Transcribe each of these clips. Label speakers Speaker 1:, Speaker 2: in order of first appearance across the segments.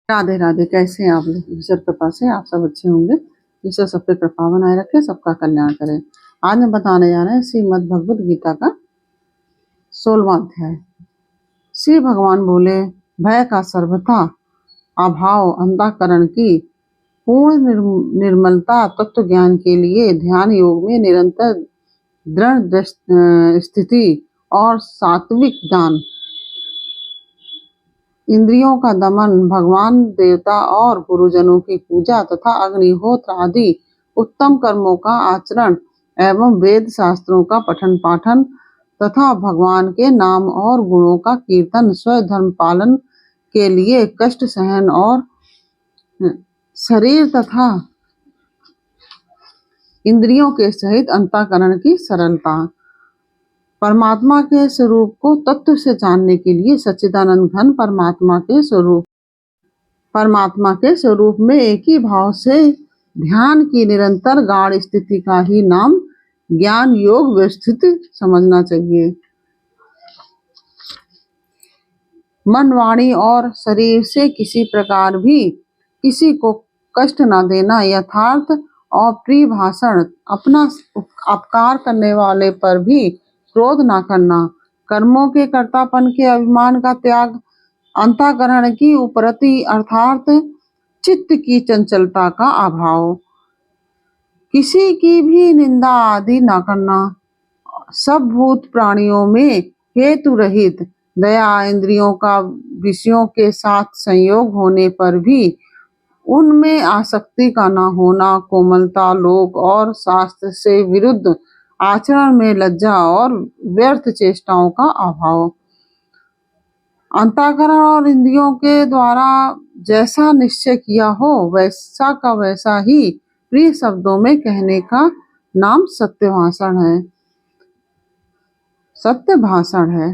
Speaker 1: राधे राधे। कैसे हैं आप लोग? ईश्वर कृपा से आप सब अच्छे होंगे। ईश्वर सब पे कृपा बनाए रखे, सबका कल्याण करे। आज हम बताने जा रहे हैं श्रीमद् भगवत गीता का 16वां अध्याय। श्री भगवान बोले, भय का सर्वथा अभाव अंतःकरण की पूर्ण निर्मलता तत्व ज्ञान के लिए ध्यान योग में निरंतर दृढ़ स्थिति और सात्विक दान, इंद्रियों का दमन, भगवान देवता और गुरुजनों की पूजा तथा अग्निहोत्र आदि उत्तम कर्मों का आचरण एवं वेद शास्त्रों का पठन पाठन तथा भगवान के नाम और गुणों का कीर्तन, स्वधर्म पालन के लिए कष्ट सहन और शरीर तथा इंद्रियों के सहित अंतःकरण की सरलता, परमात्मा के स्वरूप को तत्व से जानने के लिए सच्चिदानंद घन परमात्मा के स्वरूप में एक ही भाव से ध्यान की निरंतर गाढ़ स्थिति का ही नाम ज्ञान योग व्यवस्थित समझना चाहिए। मन, वाणी और शरीर से किसी प्रकार भी किसी को कष्ट न देना, यथार्थ और प्रिय भाषण, अपना अपकार करने वाले पर भी क्रोध न करना, कर्मों के कर्तापन के अभिमान का त्याग, अंतःकरण की उपरति अर्थात चित्त की चंचलता का अभाव, किसी की भी निंदा आदि न करना, सब भूत प्राणियों में हेतु रहित दया, इंद्रियों का विषयों के साथ संयोग होने पर भी उनमें आसक्ति का न होना, कोमलता, लोक और शास्त्र से विरुद्ध आचरण में लज्जा और व्यर्थ चेष्टाओं का अभाव, अंतःकरण और इंद्रियों के द्वारा जैसा निश्चय किया हो वैसा का वैसा ही प्रिय शब्दों में कहने का नाम सत्य भाषण है।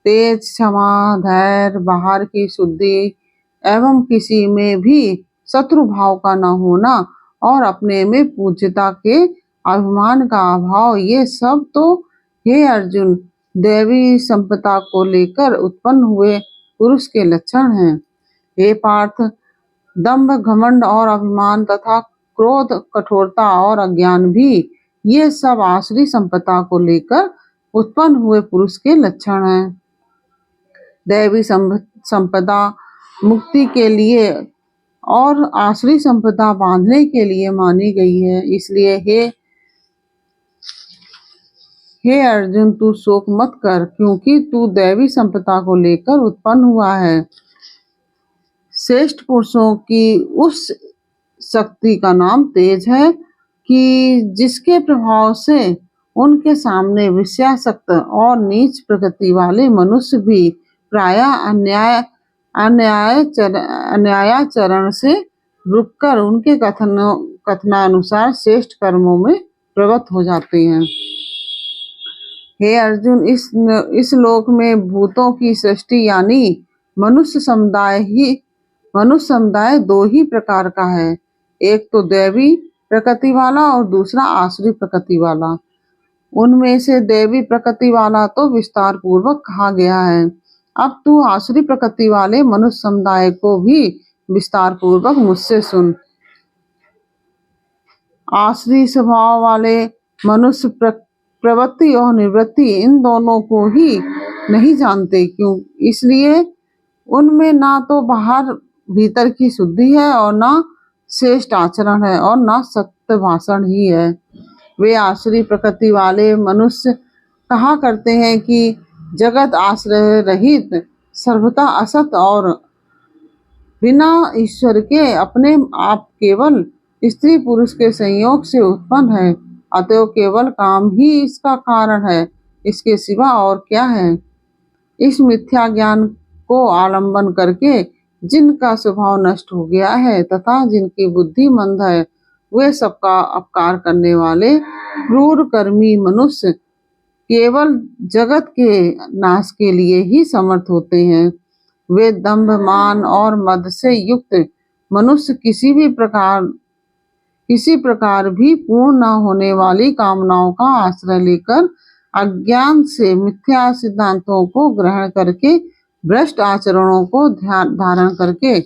Speaker 1: तेज, क्षमा, धैर्य, बाहर की शुद्धि एवं किसी में भी शत्रु भाव का न होना और अपने में पूज्यता के अभिमान का अभाव, ये सब तो हे अर्जुन दैवी संपदा को लेकर उत्पन्न हुए पुरुष के लक्षण हैं। हे पार्थ, दंभ, घमंड और अभिमान तथा क्रोध, कठोरता और अज्ञान भी ये सब आसुरी संपदा को लेकर उत्पन्न हुए पुरुष के लक्षण हैं। दैवी संपदा मुक्ति के लिए और आसुरी संपदा बांधने के लिए मानी गई है। इसलिए हे अर्जुन, तू शोक मत कर, क्योंकि तू दैवी संपदा को लेकर उत्पन्न हुआ है। श्रेष्ठ पुरुषों की उस शक्ति का नाम तेज है कि जिसके प्रभाव से उनके सामने विषयासक्त और नीच प्रकृति वाले मनुष्य भी प्रायः अन्यायाचरण से रुककर उनके कथनानुसार श्रेष्ठ कर्मों में प्रवृत्त हो जाते हैं। हे अर्जुन, इस लोक में भूतों की सृष्टि यानी मनुष्य समुदाय दो ही प्रकार का है, एक तो दैवी प्रकृति वाला और दूसरा आसुरी प्रकृति वाला। उनमें से दैवी प्रकृति वाला तो विस्तार पूर्वक कहा गया है। अब तू आसुरी प्रकृति वाले मनुष्य समुदाय को भी विस्तार पूर्वक मुझसे सुन। आसुरी स्वभाव वाले मनुष्य प्रवृत्ति और निवृत्ति इन दोनों को ही नहीं जानते, क्यों? इसलिए उनमें ना तो बाहर भीतर की शुद्धि है और ना श्रेष्ठ आचरण है और ना सत्य भाषण ही है। वे आसुरी प्रकृति वाले मनुष्य कहा करते हैं कि जगत आश्रय रहित, सर्वथा असत और बिना ईश्वर के अपने आप केवल स्त्री पुरुष के संयोग से उत्पन्न है, अतएव केवल काम ही इसका कारण है, इसके सिवा और क्या है। इस मिथ्या ज्ञान को आलंबन करके जिनका स्वभाव नष्ट हो गया है तथा जिनकी बुद्धि मंद है, वे सबका अपकार करने वाले क्रूर कर्मी मनुष्य केवल जगत के नाश के लिए ही समर्थ होते हैं। वे दंभ, मान और मद से युक्त मनुष्य किसी प्रकार भी पूर्ण न होने वाली कामनाओं का आश्रय लेकर अज्ञान से मिथ्या सिद्धांतों को ग्रहण करके भ्रष्ट आचरणों को धारण करके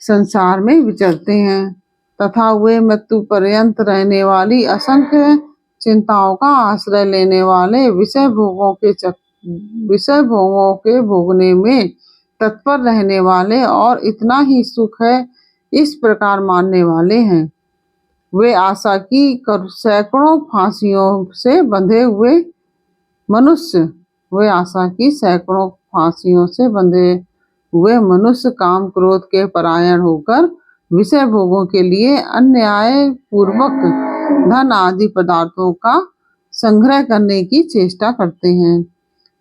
Speaker 1: संसार में विचरते हैं तथा वे मृत्यु पर्यंत रहने वाली असंख्य चिंताओं का आश्रय लेने वाले विषय भोगों के भोगने में तत्पर रहने वाले और इतना ही सुख है इस प्रकार मानने वाले हैं। वे आशा की सैकड़ों फांसियों से बंधे हुए मनुष्य काम क्रोध के परायण होकर विषय भोगों के लिए अन्याय पूर्वक धन आदि पदार्थों का संग्रह करने की चेष्टा करते हैं।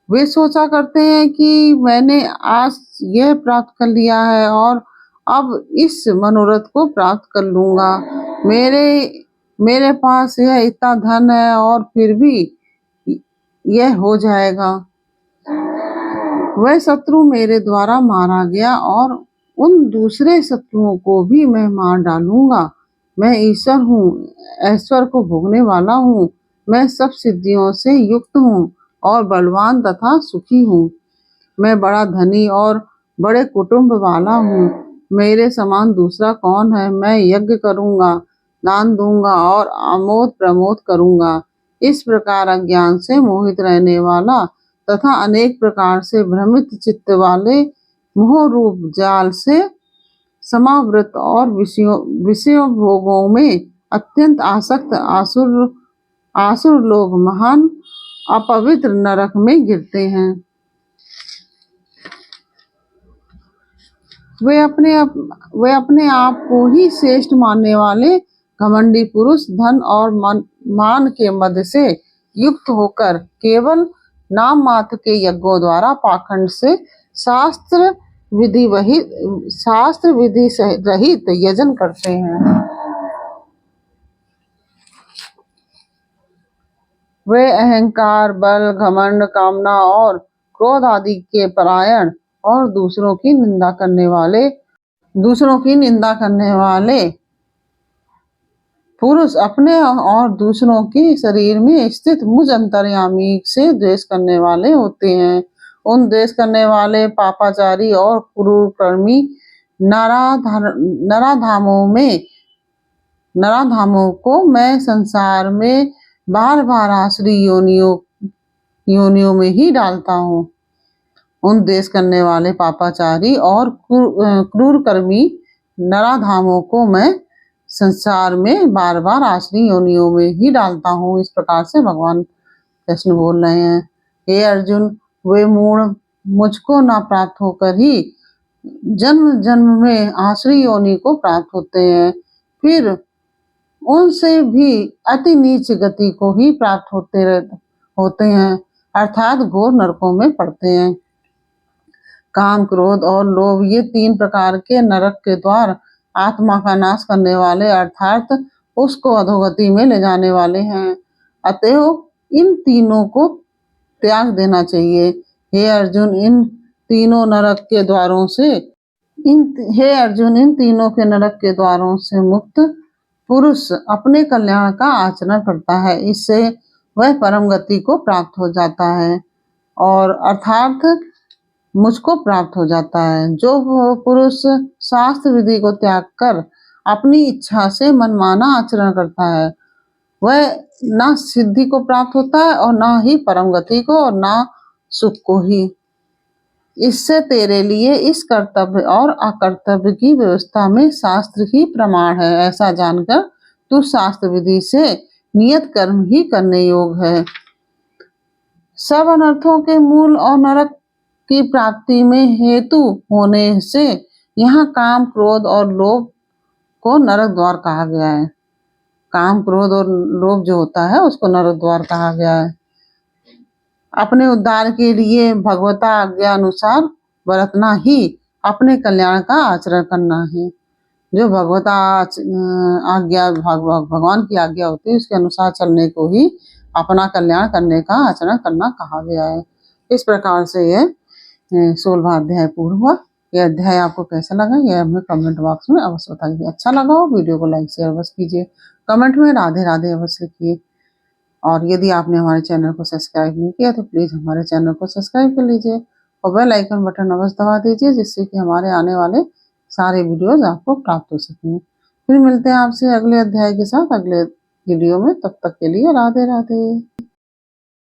Speaker 1: वे सोचा करते हैं कि मैंने आज यह प्राप्त कर लिया है और अब इस मनोरथ को प्राप्त कर लूंगा। मेरे पास यह इतना धन है और फिर भी यह हो जाएगा। वह शत्रु मेरे द्वारा मारा गया और उन दूसरे शत्रुओं को भी मैं मार डालूंगा। मैं ईश्वर हूँ, ऐश्वर्य को भोगने वाला हूँ। मैं सब सिद्धियों से युक्त हूँ और बलवान तथा सुखी हूँ। मैं बड़ा धनी और बड़े कुटुंब वाला हूँ। मेरे समान दूसरा कौन है। मैं यज्ञ करूंगा, दान दूंगा और आमोद प्रमोद करूंगा। इस प्रकार अज्ञान से मोहित रहने वाला तथा अनेक प्रकार से भ्रमित चित्त वाले मोह रूप जाल से समावृत और विषयों भोगों में अत्यंत आसक्त आसुर लोग महान अपवित्र नरक में गिरते हैं। वे अपने आप को ही श्रेष्ठ मानने वाले घमंडी पुरुष धन और मान के मद से युक्त होकर केवल नाम मात्र के यज्ञों द्वारा पाखंड से शास्त्र विधि रहित यजन करते हैं। वे अहंकार, बल, घमंड, कामना और क्रोध आदि के परायण और दूसरों की निंदा करने वाले पुरुष अपने और दूसरों के शरीर में स्थित मुझ अंतर्यामी से द्वेष करने वाले होते हैं। उन द्वेष करने वाले पापाचारी और क्रूरकर्मी नराधामों को मैं संसार में बार बार आसुरी योनियों में ही डालता हूँ। उन द्वेष करने वाले पापाचारी और क्रूरकर्मी नराधामों को मैं संसार में बार बार आसुरी योनियों में ही डालता हूँ। इस प्रकार से भगवान कृष्ण बोल रहे हैं। हे अर्जुन, वे मूढ़ मुझको न प्राप्त होकर ही जन्म जन्म में आसुरी योनि को प्राप्त होते हैं, फिर उनसे भी अति नीच गति को ही प्राप्त होते हैं, अर्थात घोर नरकों में पड़ते हैं। काम, क्रोध और लोभ ये 3 प्रकार के नरक के द्वार आत्मा का नाश करने वाले अर्थात उसको अधोगति में ले जाने वाले हैं। अतएव इन तीनों को त्याग देना चाहिए। हे अर्जुन, इन तीनों के नरक के द्वारों से मुक्त पुरुष अपने कल्याण का आचरण करता है। इससे वह परम गति को प्राप्त हो जाता है और अर्थात मुझको प्राप्त हो जाता है। जो पुरुष शास्त्र विधि को त्याग कर अपनी इच्छा से मनमाना आचरण करता है, वह न सिद्धि को प्राप्त होता है और न ही परम गति को और न सुख को ही। इससे तेरे लिए इस कर्तव्य और अकर्तव्य की व्यवस्था में शास्त्र ही प्रमाण है। ऐसा जानकर तू शास्त्र विधि से नियत कर्म ही करने योग्य है। सब अनर्थों के मूल और नरक की प्राप्ति में हेतु होने से यहाँ काम, क्रोध और लोभ को नरक द्वार कहा गया है। काम, क्रोध और लोभ जो होता है उसको नरक द्वार कहा गया है। अपने उद्धार के लिए भगवता आज्ञा अनुसार बरतना ही अपने कल्याण का आचरण करना है। जो भगवता आज्ञा भगवान की आज्ञा होती है उसके अनुसार चलने को ही अपना कल्याण करने का आचरण करना कहा गया है। इस प्रकार से यह 16वां अध्याय पूर्ण हुआ। यह अध्याय आपको कैसा लगा यह हमें कमेंट बॉक्स में अवश्य बताइए। अच्छा लगा हो वीडियो को लाइक शेयर अवश्य कीजिए। कमेंट में राधे राधे अवश्य लिखिए। और यदि आपने हमारे चैनल को सब्सक्राइब नहीं किया तो प्लीज़ हमारे चैनल को सब्सक्राइब कर लीजिए और बेल आइकन बटन अवश्य दबा दीजिए, जिससे कि हमारे आने वाले सारे वीडियोज आपको प्राप्त हो सकें। फिर मिलते हैं आपसे अगले अध्याय के साथ अगले वीडियो में। तब तक के लिए राधे राधे।